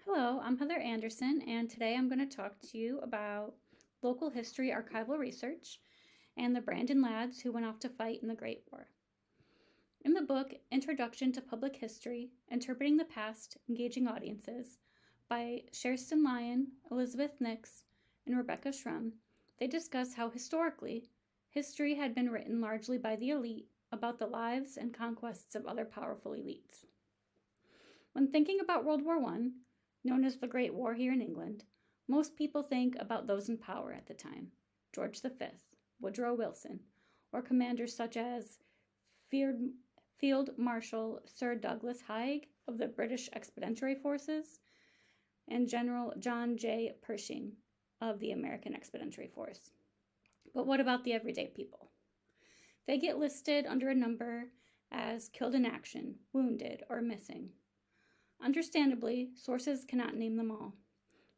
Hello, I'm Heather Anderson, and today I'm going to talk to you about local history archival research and the Brandon lads who went off to fight in the Great War. In the book, Introduction to Public History Interpreting the Past, Engaging Audiences, by Sherston Lyon, Elizabeth Nix, and Rebecca Shrum, they discuss how historically, history had been written largely by the elite about the lives and conquests of other powerful elites. When thinking about World War I, known as the Great War here in England, most people think about those in power at the time: George V, Woodrow Wilson, or commanders such as Field Marshal Sir Douglas Haig of the British Expeditionary Forces and General John J. Pershing of the American Expeditionary Force. But what about the everyday people? They get listed under a number as killed in action, wounded, or missing. Understandably, sources cannot name them all,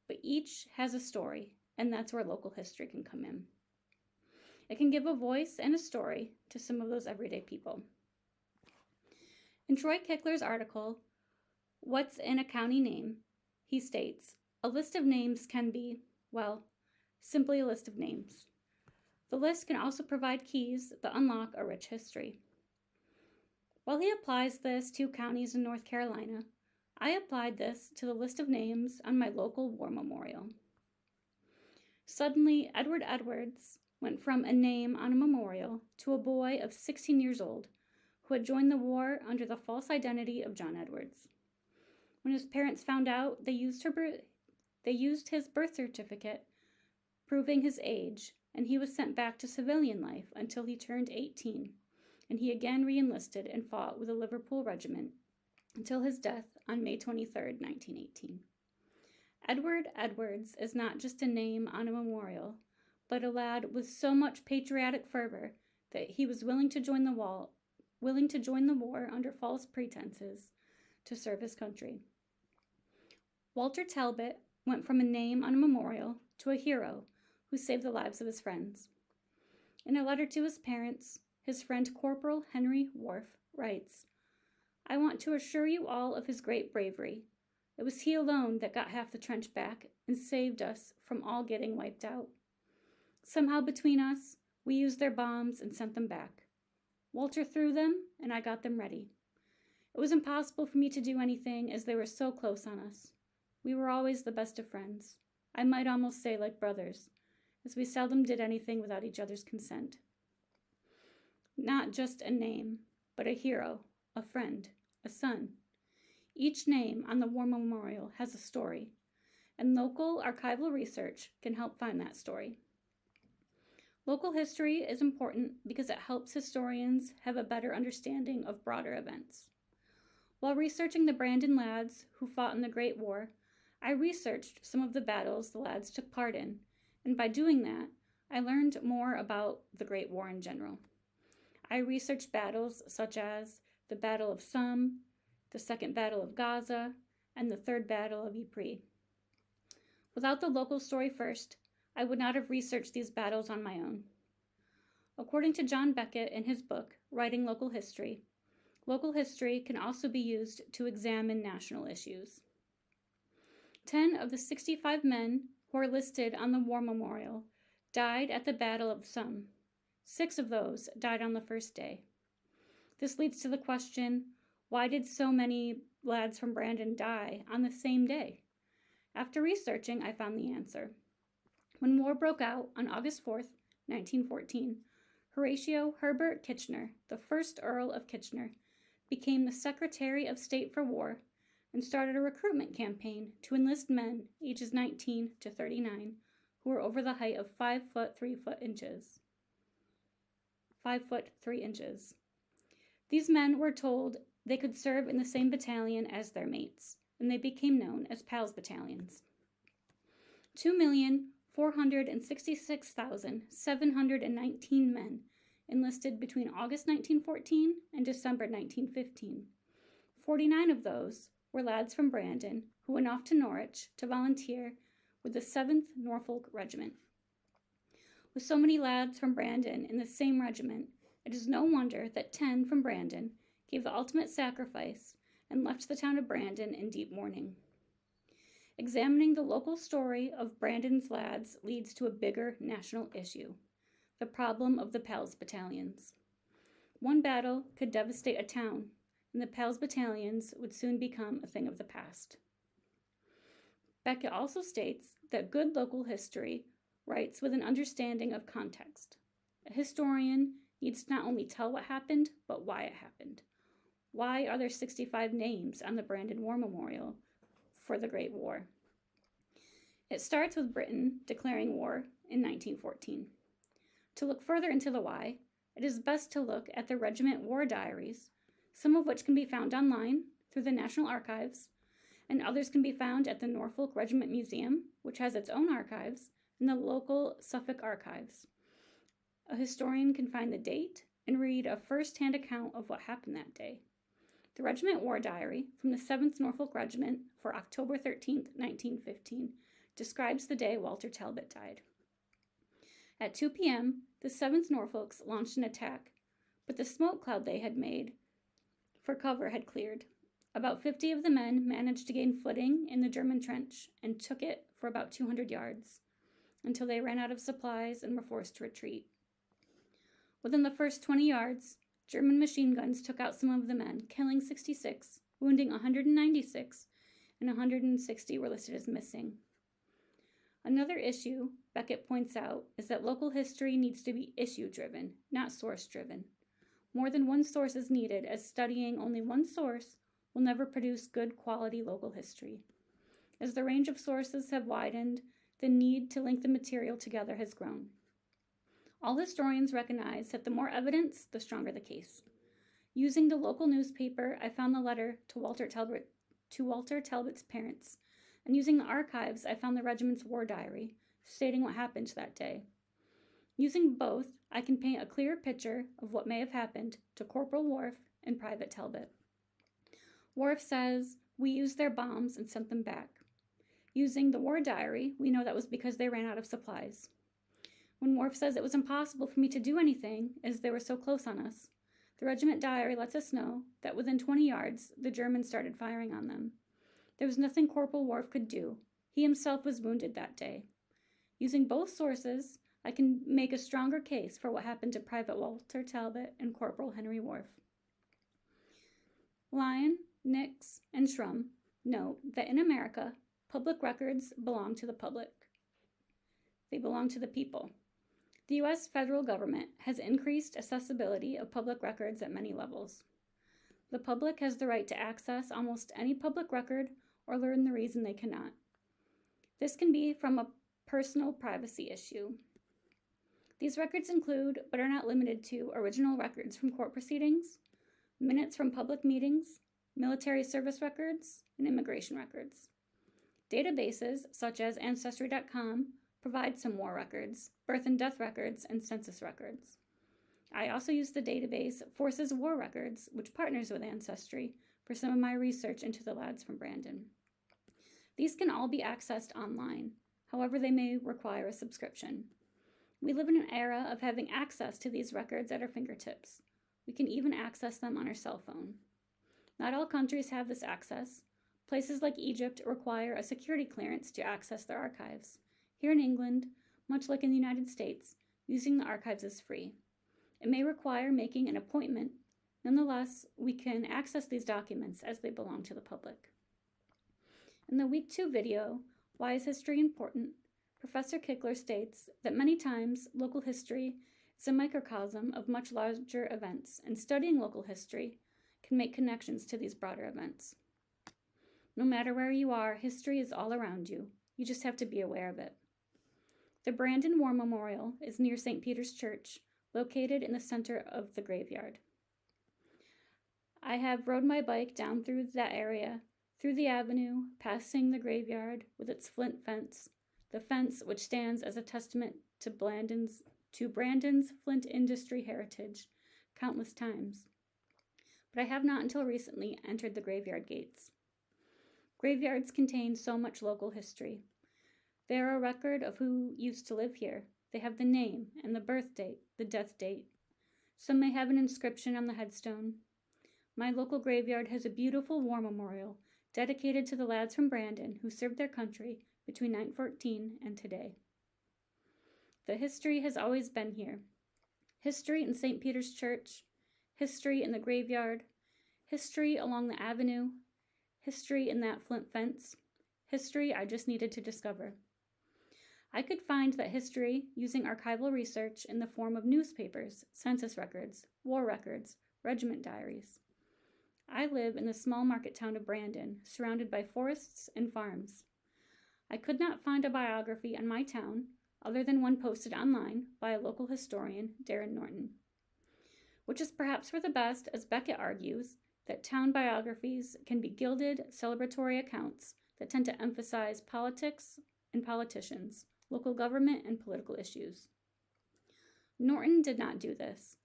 but each has a story, and that's where local history can come in. It can give a voice and a story to some of those everyday people. In Troy Kickler's article, What's in a County Name?, he states, a list of names can be, well, simply a list of names. The list can also provide keys that unlock a rich history. While he applies this to counties in North Carolina, I applied this to the list of names on my local war memorial. Suddenly, Edward Edwards went from a name on a memorial to a boy of 16 years old who had joined the war under the false identity of John Edwards. When his parents found out, they used his birth certificate proving his age, and he was sent back to civilian life until he turned 18, and he again re-enlisted and fought with the Liverpool Regiment until his death on May 23, 1918. Edward Edwards is not just a name on a memorial, but a lad with so much patriotic fervor that he was willing to join the war under false pretenses to serve his country. Walter Talbot went from a name on a memorial to a hero who saved the lives of his friends. In a letter to his parents, his friend Corporal Henry Wharf writes, I want to assure you all of his great bravery. It was he alone that got half the trench back and saved us from all getting wiped out. Somehow between us, we used their bombs and sent them back. Walter threw them, and I got them ready. It was impossible for me to do anything as they were so close on us. We were always the best of friends. I might almost say like brothers, as we seldom did anything without each other's consent. Not just a name, but a hero, a friend, a son. Each name on the war memorial has a story, and local archival research can help find that story. Local history is important because it helps historians have a better understanding of broader events. While researching the Brandon lads who fought in the Great War, I researched some of the battles the lads took part in, and by doing that, I learned more about the Great War in general. I researched battles such as the Battle of Somme, the Second Battle of Gaza, and the Third Battle of Ypres. Without the local story first, I would not have researched these battles on my own. According to John Beckett in his book, Writing Local History can also be used to examine national issues. 10 of the 65 men who are listed on the war memorial died at the Battle of Somme. 6 of those died on the first day. This leads to the question, why did so many lads from Brandon die on the same day? After researching, I found the answer. When war broke out on August 4th, 1914, Horatio Herbert Kitchener, the first Earl of Kitchener, became the Secretary of State for War and started a recruitment campaign to enlist men ages 19 to 39 who were over the height of 5 foot 3 inches. 5 foot 3 inches. These men were told they could serve in the same battalion as their mates, and they became known as PALS battalions. 2,466,719 men enlisted between August 1914 and December 1915. 49 of those were lads from Brandon who went off to Norwich to volunteer with the 7th Norfolk Regiment. With so many lads from Brandon in the same regiment, it is no wonder that 10 from Brandon gave the ultimate sacrifice and left the town of Brandon in deep mourning. Examining the local story of Brandon's lads leads to a bigger national issue, the problem of the Pals battalions. One battle could devastate a town, and the Pals battalions would soon become a thing of the past. Beckett also states that good local history writes with an understanding of context. A historian needs to not only tell what happened, but why it happened. Why are there 65 names on the Brandon War Memorial for the Great War? It starts with Britain declaring war in 1914. To look further into the why, it is best to look at the regiment war diaries, some of which can be found online through the National Archives, and others can be found at the Norfolk Regiment Museum, which has its own archives, and the local Suffolk Archives. A historian can find the date and read a first-hand account of what happened that day. The Regiment War Diary from the 7th Norfolk Regiment for October 13, 1915, describes the day Walter Talbot died. At 2 p.m., the 7th Norfolks launched an attack, but the smoke cloud they had made for cover had cleared. About 50 of the men managed to gain footing in the German trench and took it for about 200 yards, until they ran out of supplies and were forced to retreat. Within the first 20 yards, German machine guns took out some of the men, killing 66, wounding 196, and 160 were listed as missing. Another issue Beckett points out is that local history needs to be issue-driven, not source-driven. More than one source is needed, as studying only one source will never produce good quality local history. As the range of sources have widened, the need to link the material together has grown. All historians recognize that the more evidence, the stronger the case. Using the local newspaper, I found the letter to Walter Talbot's parents, and using the archives, I found the regiment's war diary, stating what happened that day. Using both, I can paint a clear picture of what may have happened to Corporal Worf and Private Talbot. Worf says, "We used their bombs and sent them back." Using the war diary, we know that was because they ran out of supplies. When Worf says it was impossible for me to do anything as they were so close on us, the regiment diary lets us know that within 20 yards, the Germans started firing on them. There was nothing Corporal Worf could do. He himself was wounded that day. Using both sources, I can make a stronger case for what happened to Private Walter Talbot and Corporal Henry Worf. Lyon, Nix, and Shrum note that in America, public records belong to the public. They belong to the people. The U.S. federal government has increased accessibility of public records at many levels. The public has the right to access almost any public record or learn the reason they cannot. This can be from a personal privacy issue. These records include, but are not limited to, original records from court proceedings, minutes from public meetings, military service records, and immigration records. Databases, such as Ancestry.com, provide some war records, birth and death records, and census records. I also use the database Forces War Records, which partners with Ancestry, for some of my research into the lads from Brandon. These can all be accessed online, however they may require a subscription. We live in an era of having access to these records at our fingertips. We can even access them on our cell phone. Not all countries have this access. Places like Egypt require a security clearance to access their archives. Here in England, much like in the United States, using the archives is free. It may require making an appointment. Nonetheless, we can access these documents as they belong to the public. In the Week 2 video, Why is History Important?, Professor Kickler states that many times local history is a microcosm of much larger events, and studying local history can make connections to these broader events. No matter where you are, history is all around you. You just have to be aware of it. The Brandon War Memorial is near St. Peter's Church, located in the center of the graveyard. I have rode my bike down through that area, through the avenue, passing the graveyard with its flint fence, the fence which stands as a testament to Brandon's flint industry heritage, countless times. But I have not until recently entered the graveyard gates. Graveyards contain so much local history. They are a record of who used to live here. They have the name and the birth date, the death date. Some may have an inscription on the headstone. My local graveyard has a beautiful war memorial dedicated to the lads from Brandon who served their country between 1914 and today. The history has always been here. History in St. Peter's Church, history in the graveyard, history along the avenue, history in that flint fence, history I just needed to discover. I could find that history using archival research in the form of newspapers, census records, war records, regiment diaries. I live in the small market town of Brandon, surrounded by forests and farms. I could not find a biography on my town other than one posted online by a local historian, Darren Norton. Which is perhaps for the best, as Beckett argues that town biographies can be gilded, celebratory accounts that tend to emphasize politics and politicians, local government, and political issues. Norton did not do this.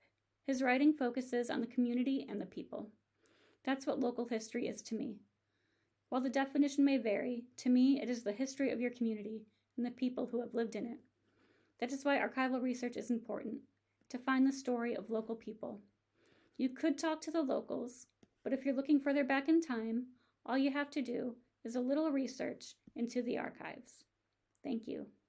His writing focuses on the community and the people. That's what local history is to me. While the definition may vary, to me it is the history of your community and the people who have lived in it. That is why archival research is important, to find the story of local people. You could talk to the locals, but if you're looking further back in time, all you have to do is a little research into the archives. Thank you.